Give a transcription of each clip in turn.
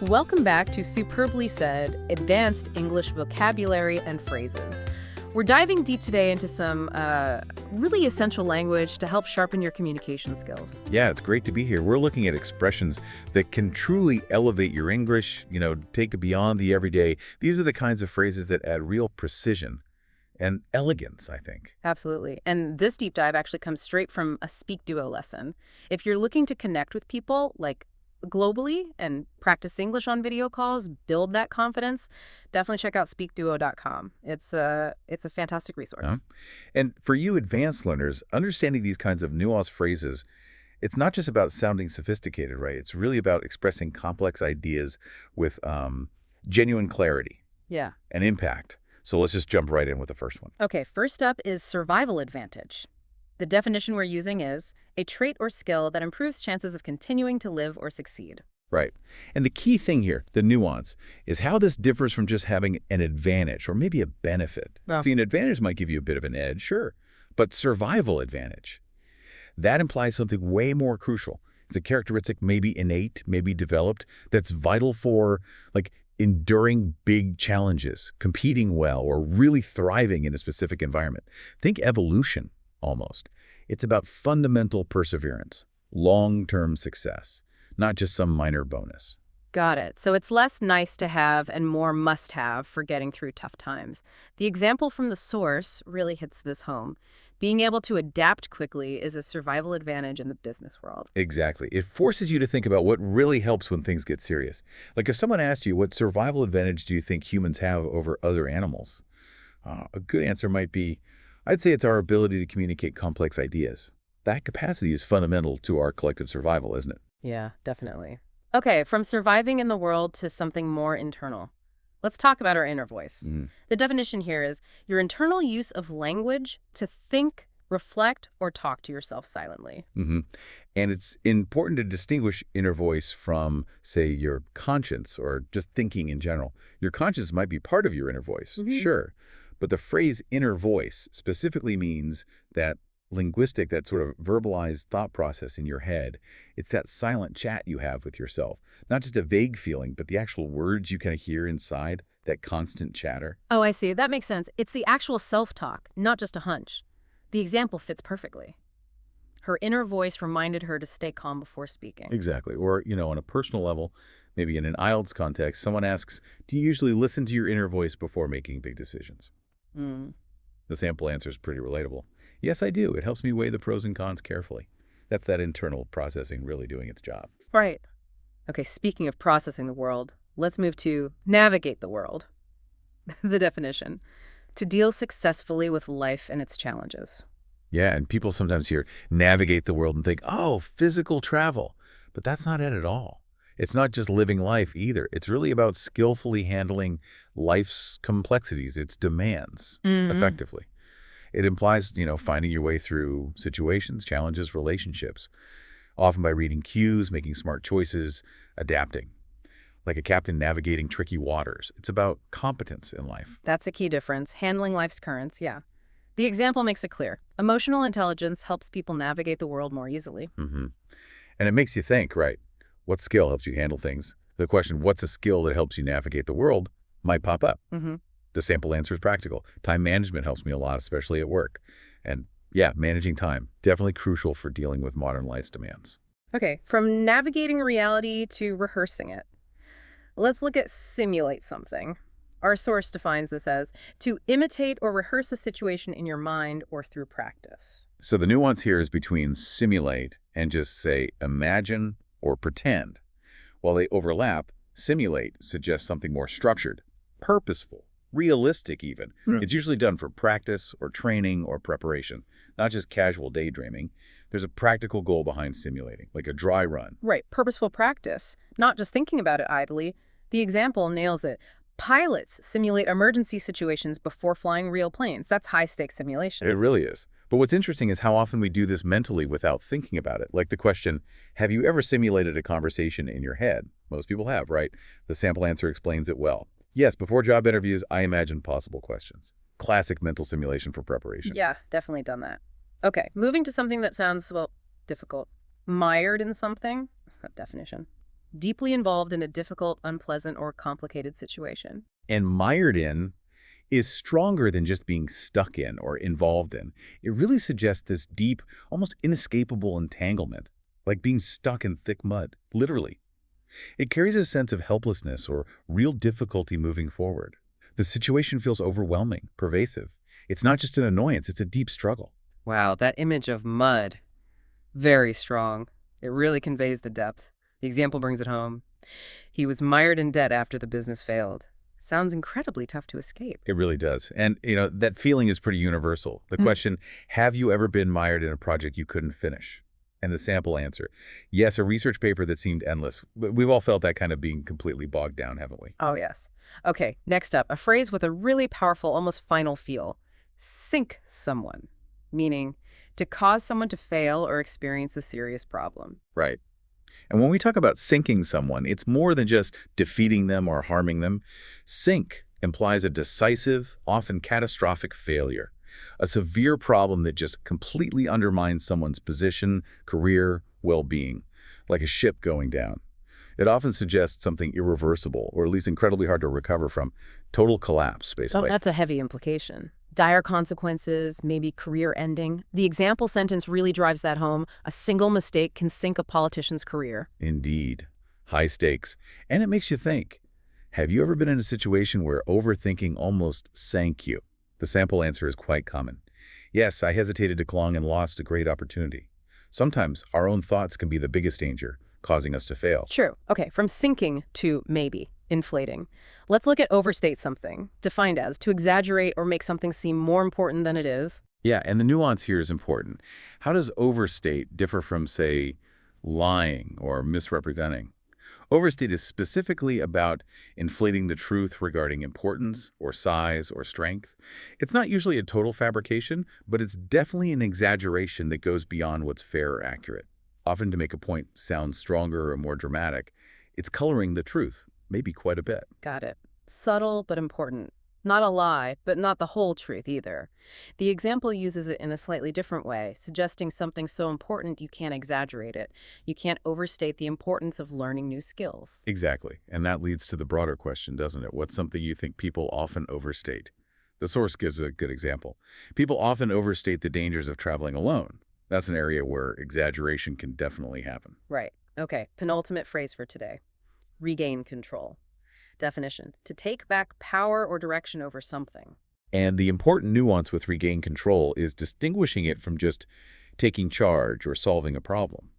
Welcome back to Superbly Said, Advanced English Vocabulary and Phrases. We're diving deep today into some really essential language to help sharpen your communication skills. Yeah, it's great to be here. We're looking at expressions that can truly elevate your English, take it beyond the everyday. These are the kinds of phrases that add real precision and elegance, I think. Absolutely. And this deep dive actually comes straight from a SpeakDuo lesson. If you're looking to connect with people, like globally, and practice English on video calls, build that confidence, definitely check out SpeakDuo.com. It's a fantastic resource. And for you advanced learners, understanding these kinds of nuanced phrases, it's not just about sounding sophisticated, right? It's really about expressing complex ideas with genuine clarity and impact. So let's just jump right in with the first one. Okay, first up is survival advantage. The definition we're using is a trait or skill that improves chances of continuing to live or succeed. Right. And the key thing here, the nuance, is how this differs from just having an advantage or maybe a benefit. Well, See, an advantage might give you a bit of an edge, sure, but survival advantage, that implies something way more crucial. It's a characteristic maybe innate, maybe developed, that's vital for, like, enduring big challenges, competing well, or really thriving in a specific environment. Think evolution. Almost. It's about fundamental perseverance, long-term success, not just some minor bonus. got it. So it's less nice to have and more must have for getting through tough times. The example from the source really hits this home. Being able to adapt quickly is a survival advantage in the business world. Exactly. It forces you to think about what really helps when things get serious. Like if someone asked you, what survival advantage do you think humans have over other animals? A good answer might be, I'd say it's our ability to communicate complex ideas. That capacity is fundamental to our collective survival, isn't it? Yeah, definitely. Okay, from surviving in the world to something more internal. Let's talk about our inner voice. The definition here is your internal use of language to think, reflect, or talk to yourself silently. And it's important to distinguish inner voice from, say, your conscience or just thinking in general. Your conscience might be part of your inner voice, sure. But the phrase inner voice specifically means that linguistic, that sort of verbalized thought process in your head. It's that silent chat you have with yourself. Not just a vague feeling, but the actual words you kind of hear inside, that constant chatter. Oh, I see. That makes sense. It's the actual self-talk, not just a hunch. The example fits perfectly. Her inner voice reminded her to stay calm before speaking. Exactly. Or, on a personal level, maybe in an IELTS context, someone asks, do you usually listen to your inner voice before making big decisions? The sample answer is pretty relatable. Yes, I do. It helps me weigh the pros and cons carefully. That's that internal processing really doing its job. Right. Okay, speaking of processing the world, let's move to navigate the world. The definition: to deal successfully with life and its challenges. Yeah, and people sometimes hear navigate the world and think, oh, physical travel. But that's not it at all. It's not just living life either. It's really about skillfully handling life's complexities, its demands, effectively. It implies, finding your way through situations, challenges, relationships, often by reading cues, making smart choices, adapting. Like a captain navigating tricky waters. It's about competence in life. That's a key difference. Handling life's currents, yeah. The example makes it clear. Emotional intelligence helps people navigate the world more easily. And it makes you think, right? What skill helps you handle things? The question, what's a skill that helps you navigate the world, might pop up. The sample answer is practical. Time management helps me a lot, especially at work. And yeah, managing time, definitely crucial for dealing with modern life's demands. Okay, from navigating reality to rehearsing it. Let's look at simulate something. Our source defines this as to imitate or rehearse a situation in your mind or through practice. So the nuance here is between simulate and just say imagine or pretend. While they overlap, simulate suggests something more structured, purposeful, realistic even. It's usually done for practice or training or preparation, not just casual daydreaming. There's a practical goal behind simulating, like a dry run. Right, purposeful practice, not just thinking about it idly. The example nails it. Pilots simulate emergency situations before flying real planes. That's high-stakes simulation. It really is. But what's interesting is how often we do this mentally without thinking about it. Like the question, have you ever simulated a conversation in your head? Most people have, right? The sample answer explains it well. Yes, before job interviews, I imagine possible questions. Classic mental simulation for preparation. Yeah, definitely done that. Okay, moving to something that sounds, well, difficult. Mired in something? Definition. Deeply involved in a difficult, unpleasant, or complicated situation. And mired in is stronger than just being stuck in or involved in. It really suggests this deep, almost inescapable entanglement, like being stuck in thick mud, literally. It carries a sense of helplessness or real difficulty moving forward. The situation feels overwhelming, pervasive. It's not just an annoyance, it's a deep struggle. Wow, that image of mud. Very strong. It really conveys the depth. The example brings it home. He was mired in debt after the business failed. Sounds incredibly tough to escape. It really does. And, that feeling is pretty universal. The question, have you ever been mired in a project you couldn't finish? And the sample answer, yes, a research paper that seemed endless. We've all felt that kind of being completely bogged down, haven't we? Oh, yes. Okay, next up, a phrase with a really powerful, almost final feel. Sink someone, meaning to cause someone to fail or experience a serious problem. Right. And when we talk about sinking someone, it's more than just defeating them or harming them. Sink implies a decisive, often catastrophic failure, a severe problem that just completely undermines someone's position, career, well-being, like a ship going down. It often suggests something irreversible, or at least incredibly hard to recover from. Total collapse, Oh, basically. that's a heavy implication. Dire consequences, maybe career ending. The example sentence really drives that home. A single mistake can sink a politician's career. Indeed. High stakes. And it makes you think. Have you ever been in a situation where overthinking almost sank you? The sample answer is quite common. Yes, I hesitated too long and lost a great opportunity. Sometimes our own thoughts can be the biggest danger, causing us to fail. True. Okay, from sinking to maybe inflating. Let's look at overstate something, defined as to exaggerate or make something seem more important than it is. Yeah, and the nuance here is important. How does overstate differ from, say, lying or misrepresenting? Overstate is specifically about inflating the truth regarding importance or size or strength. It's not usually a total fabrication, but it's definitely an exaggeration that goes beyond what's fair or accurate. Often to make a point sound stronger or more dramatic, it's coloring the truth, maybe quite a bit. Got it. Subtle but important. Not a lie, but not the whole truth either. The example uses it in a slightly different way, suggesting something so important you can't exaggerate it. You can't overstate the importance of learning new skills. Exactly. And that leads to the broader question, doesn't it? What's something you think people often overstate? The source gives a good example. People often overstate the dangers of traveling alone. That's an area where exaggeration can definitely happen. Right. Okay, penultimate phrase for today. Regain control. Definition: to take back power or direction over something. And the important nuance with regain control is distinguishing it from just taking charge or solving a problem.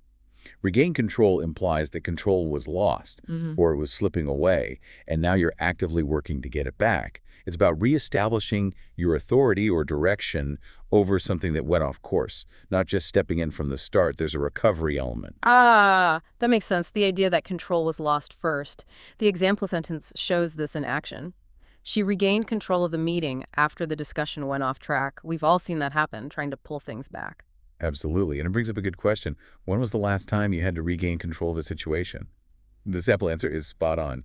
Regain control implies that control was lost or it was slipping away, and now you're actively working to get it back. It's about reestablishing your authority or direction over something that went off course, not just stepping in from the start. There's a recovery element. Ah, that makes sense. The idea that control was lost first. The example sentence shows this in action. She regained control of the meeting after the discussion went off track. We've all seen that happen, trying to pull things back. Absolutely. And it brings up a good question. When was the last time you had to regain control of a situation? The sample answer is spot on.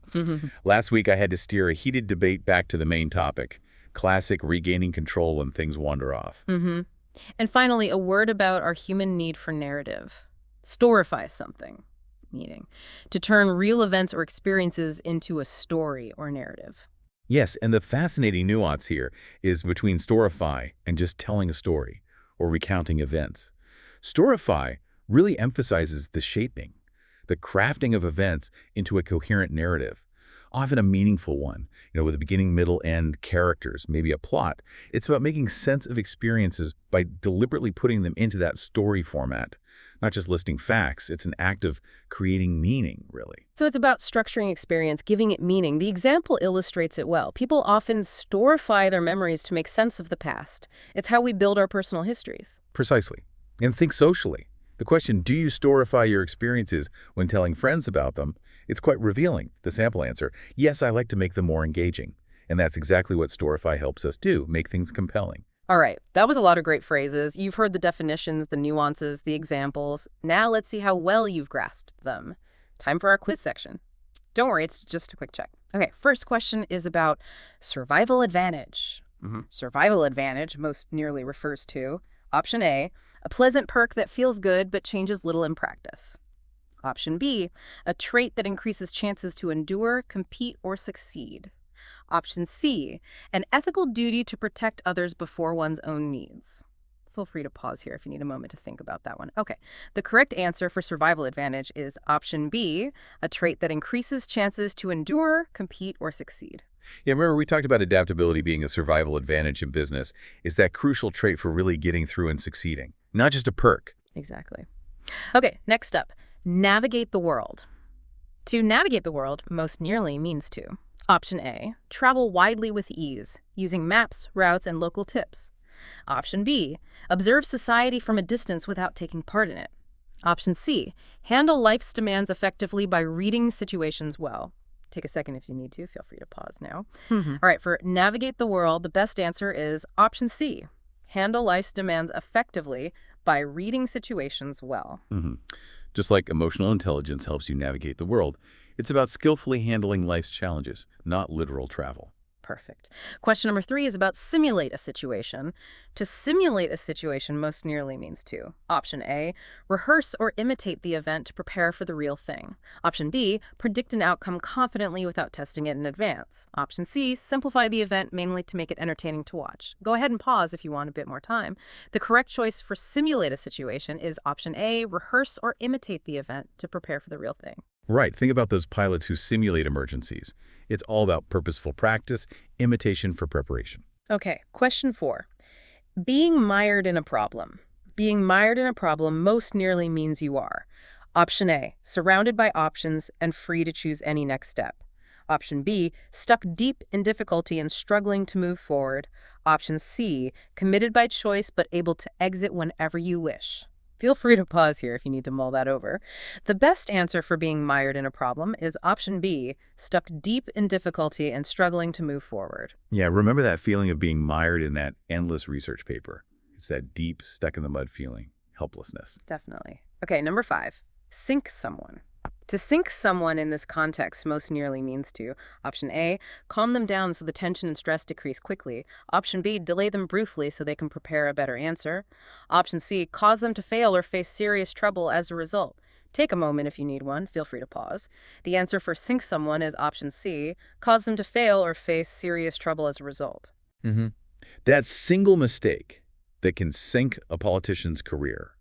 Last week, I had to steer a heated debate back to the main topic. Classic regaining control when things wander off. And finally, a word about our human need for narrative. Storify something, meaning to turn real events or experiences into a story or narrative. Yes, and the fascinating nuance here is between storify and just telling a story or recounting events. Storify really emphasizes the shaping, the crafting of events into a coherent narrative, often a meaningful one, with a beginning, middle, end, characters, maybe a plot. It's about making sense of experiences by deliberately putting them into that story format, not just listing facts. It's an act of creating meaning, really. So it's about structuring experience, giving it meaning. The example illustrates it well. People often storify their memories to make sense of the past. It's how we build our personal histories. Precisely. And think socially. The question, do you storify your experiences when telling friends about them? It's quite revealing. The sample answer, yes, I like to make them more engaging. And that's exactly what storify helps us do, make things compelling. All right, that was a lot of great phrases. You've heard the definitions, the nuances, the examples. Now let's see how well you've grasped them. Time for our quiz section. Don't worry, it's just a quick check. Okay, first question is about survival advantage. Survival advantage most nearly refers to option A, a pleasant perk that feels good but changes little in practice. Option B, a trait that increases chances to endure, compete, or succeed. Option C, an ethical duty to protect others before one's own needs. Feel free to pause here if you need a moment to think about that one. Okay, the correct answer for survival advantage is option B, a trait that increases chances to endure, compete, or succeed. Yeah, remember we talked about adaptability being a survival advantage in business. It's that crucial trait for really getting through and succeeding, not just a perk. Exactly. Okay, next up, navigate the world. To navigate the world most nearly means to. Option A, travel widely with ease, using maps, routes, and local tips. Option B, observe society from a distance without taking part in it. Option C, handle life's demands effectively by reading situations well. Take a second if you need to. Feel free to pause now. All right, for navigate the world, the best answer is option C, handle life's demands effectively by reading situations well. Just like emotional intelligence helps you navigate the world, it's about skillfully handling life's challenges, not literal travel. Perfect. Question number 3 is about simulate a situation. To simulate a situation most nearly means to. Option A, rehearse or imitate the event to prepare for the real thing. Option B, predict an outcome confidently without testing it in advance. Option C, simplify the event mainly to make it entertaining to watch. Go ahead and pause if you want a bit more time. The correct choice for simulate a situation is option A, rehearse or imitate the event to prepare for the real thing. Right. Think about those pilots who simulate emergencies. It's all about purposeful practice, imitation for preparation. Okay, question 4. Being mired in a problem. Being mired in a problem most nearly means you are. Option A, surrounded by options and free to choose any next step. Option B, stuck deep in difficulty and struggling to move forward. Option C, committed by choice but able to exit whenever you wish. Feel free to pause here if you need to mull that over. The best answer for being mired in a problem is option B, stuck deep in difficulty and struggling to move forward. Yeah, remember that feeling of being mired in that endless research paper. It's that deep, stuck-in-the-mud feeling, helplessness. Definitely. Okay, number 5, sink someone. To sink someone in this context most nearly means to. Option A, calm them down so the tension and stress decrease quickly. Option B, delay them briefly so they can prepare a better answer. Option C, cause them to fail or face serious trouble as a result. Take a moment if you need one. Feel free to pause. The answer for sink someone is option C, cause them to fail or face serious trouble as a result. That single mistake that can sink a politician's career.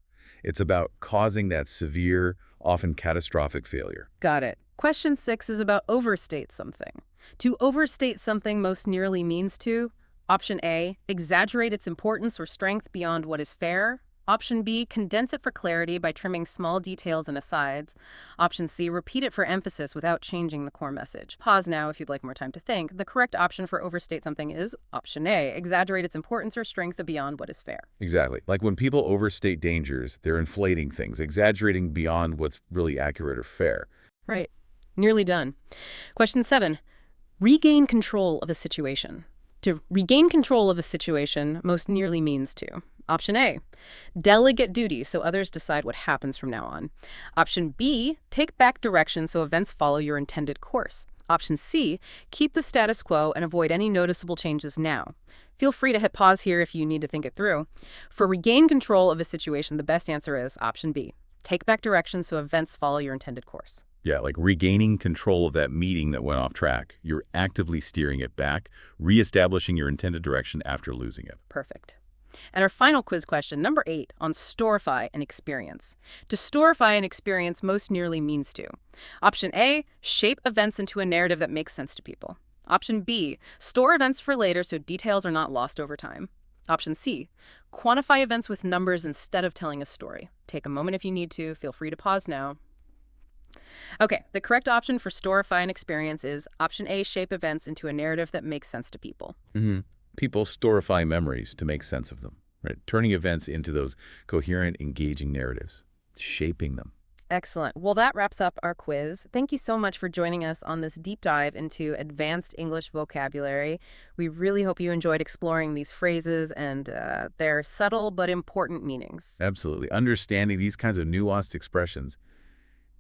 It's about causing that severe, often catastrophic failure. Got it. Question 6 is about overstate something. To overstate something most nearly means to. Option A, exaggerate its importance or strength beyond what is fair. Option B, condense it for clarity by trimming small details and asides. Option C, repeat it for emphasis without changing the core message. Pause now if you'd like more time to think. The correct option for overstate something is option A, exaggerate its importance or strength beyond what is fair. Exactly. Like when people overstate dangers, they're inflating things, exaggerating beyond what's really accurate or fair. Right. Nearly done. Question 7, regain control of a situation. To regain control of a situation most nearly means to. Option A, delegate duties so others decide what happens from now on. Option B, take back direction so events follow your intended course. Option C, keep the status quo and avoid any noticeable changes now. Feel free to hit pause here if you need to think it through. For regain control of a situation, the best answer is option B, take back direction so events follow your intended course. Yeah, like regaining control of that meeting that went off track. You're actively steering it back, reestablishing your intended direction after losing it. Perfect. And our final quiz question, number 8, on storify an experience. To storify an experience most nearly means to. Option A, shape events into a narrative that makes sense to people. Option B, store events for later so details are not lost over time. Option C, quantify events with numbers instead of telling a story. Take a moment if you need to. Feel free to pause now. Okay, the correct option for storify an experience is option A, shape events into a narrative that makes sense to people. People storify memories to make sense of them, right? Turning events into those coherent, engaging narratives, shaping them. Excellent. Well, that wraps up our quiz. Thank you so much for joining us on this deep dive into advanced English vocabulary. We really hope you enjoyed exploring these phrases and their subtle but important meanings. Absolutely. Understanding these kinds of nuanced expressions,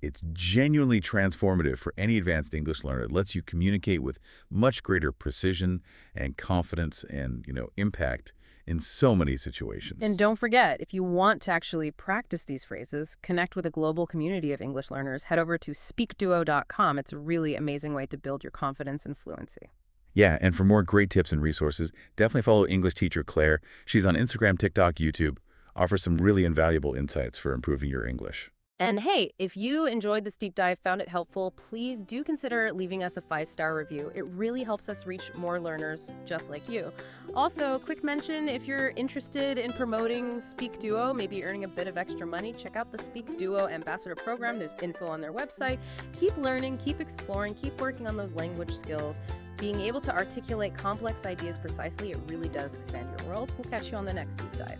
it's genuinely transformative for any advanced English learner. It lets you communicate with much greater precision and confidence and, impact in so many situations. And don't forget, if you want to actually practice these phrases, connect with a global community of English learners, head over to SpeakDuo.com. It's a really amazing way to build your confidence and fluency. Yeah, and for more great tips and resources, definitely follow English teacher Claire. She's on Instagram, TikTok, YouTube, offers some really invaluable insights for improving your English. And hey, if you enjoyed this deep dive, found it helpful, please do consider leaving us a 5-star review. It really helps us reach more learners just like you. Also, quick mention, if you're interested in promoting SpeakDuo, maybe earning a bit of extra money, check out the SpeakDuo Ambassador Program. There's info on their website. Keep learning, keep exploring, keep working on those language skills. Being able to articulate complex ideas precisely, it really does expand your world. We'll catch you on the next deep dive.